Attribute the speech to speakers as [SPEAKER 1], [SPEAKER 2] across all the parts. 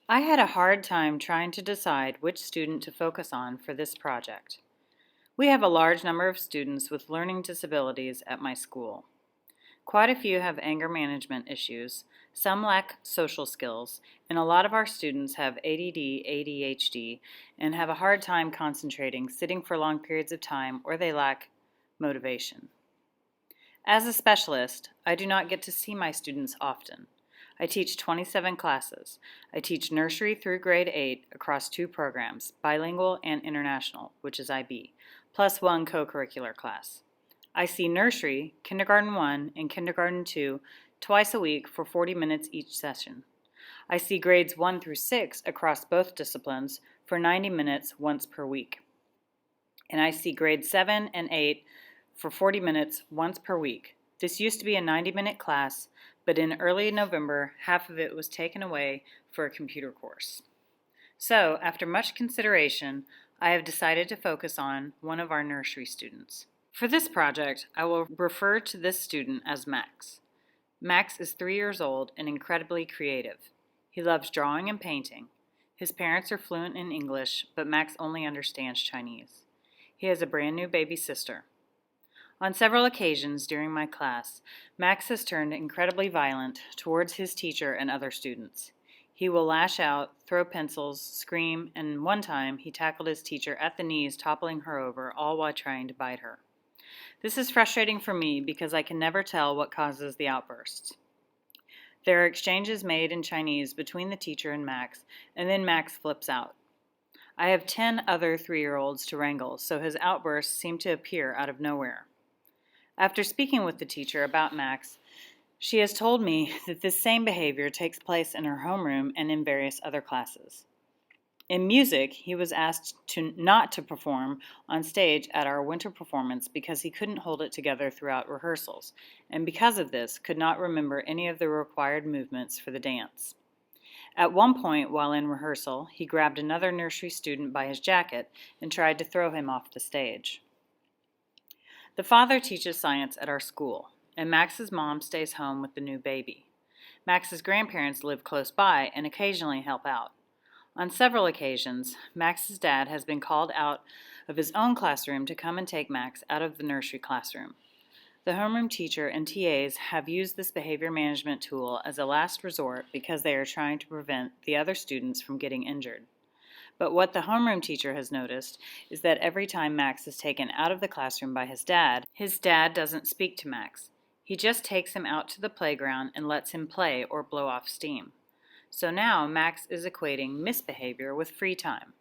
[SPEAKER 1] I had a hard time trying to decide which student to focus on for this project. We have a large number of students with learning disabilities at my school. Quite a few have anger management issues, some lack social skills, and a lot of our students have ADD, ADHD, and have a hard time concentrating, sitting for long periods of time, or they lack motivation. As a specialist, I do not get to see my students often. I teach 27 classes. I teach nursery through grade 8 across 2 programs, bilingual and international, which is IB, plus 1 co-curricular class. I see nursery, kindergarten 1, and kindergarten 2 twice a week for 40 minutes each session. I see grades 1 through 6 across both disciplines for 90 minutes once per week. And I see grades 7 and 8 for 40 minutes once per week. This used to be a 90-minute class, but in early November, half of it was taken away for a computer course. So, after much consideration, I have decided to focus on one of our nursery students. For this project, I will refer to this student as Max. Max is 3 years old and incredibly creative. He loves drawing and painting. His parents are fluent in English, but Max only understands Chinese. He has a brand new baby sister. On several occasions during my class, Max has turned incredibly violent towards his teacher and other students. He will lash out, throw pencils, scream, and one time he tackled his teacher at the knees, toppling her over, all while trying to bite her. This is frustrating for me because I can never tell what causes the outbursts. There are exchanges made in Chinese between the teacher and Max, and then Max flips out. I have 10 other 3-year-olds to wrangle, so his outbursts seem to appear out of nowhere. After speaking with the teacher about Max, she has told me that this same behavior takes place in her homeroom and in various other classes. In music, he was asked not to perform on stage at our winter performance because he couldn't hold it together throughout rehearsals, and because of this, could not remember any of the required movements for the dance. At one point, while in rehearsal, he grabbed another nursery student by his jacket and tried to throw him off the stage. The father teaches science at our school, and Max's mom stays home with the new baby. Max's grandparents live close by and occasionally help out. On several occasions, Max's dad has been called out of his own classroom to come and take Max out of the nursery classroom. The homeroom teacher and TAs have used this behavior management tool as a last resort because they are trying to prevent the other students from getting injured. But what the homeroom teacher has noticed is that every time Max is taken out of the classroom by his dad doesn't speak to Max. He just takes him out to the playground and lets him play or blow off steam. So now Max is equating misbehavior with free time.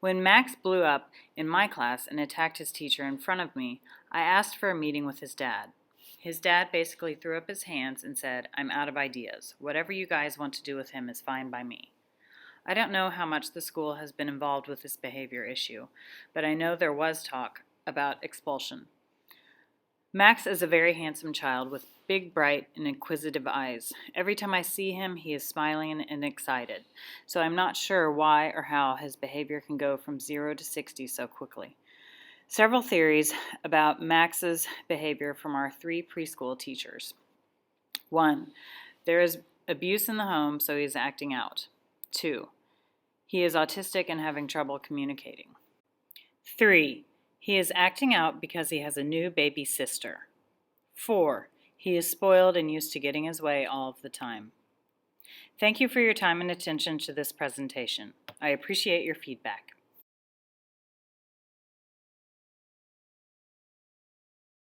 [SPEAKER 1] When Max blew up in my class and attacked his teacher in front of me, I asked for a meeting with his dad. His dad basically threw up his hands and said, "I'm out of ideas. Whatever you guys want to do with him is fine by me." I don't know how much the school has been involved with this behavior issue, but I know there was talk about expulsion. Max is a very handsome child with big, bright, and inquisitive eyes. Every time I see him, he is smiling and excited, so I'm not sure why or how his behavior can go from 0 to 60 so quickly. Several theories about Max's behavior from our 3 preschool teachers. 1. There is abuse in the home, so he is acting out. 2. He is autistic and having trouble communicating. 3. He is acting out because he has a new baby sister. 4. He is spoiled and used to getting his way all of the time. Thank you for your time and attention to this presentation. I appreciate your feedback.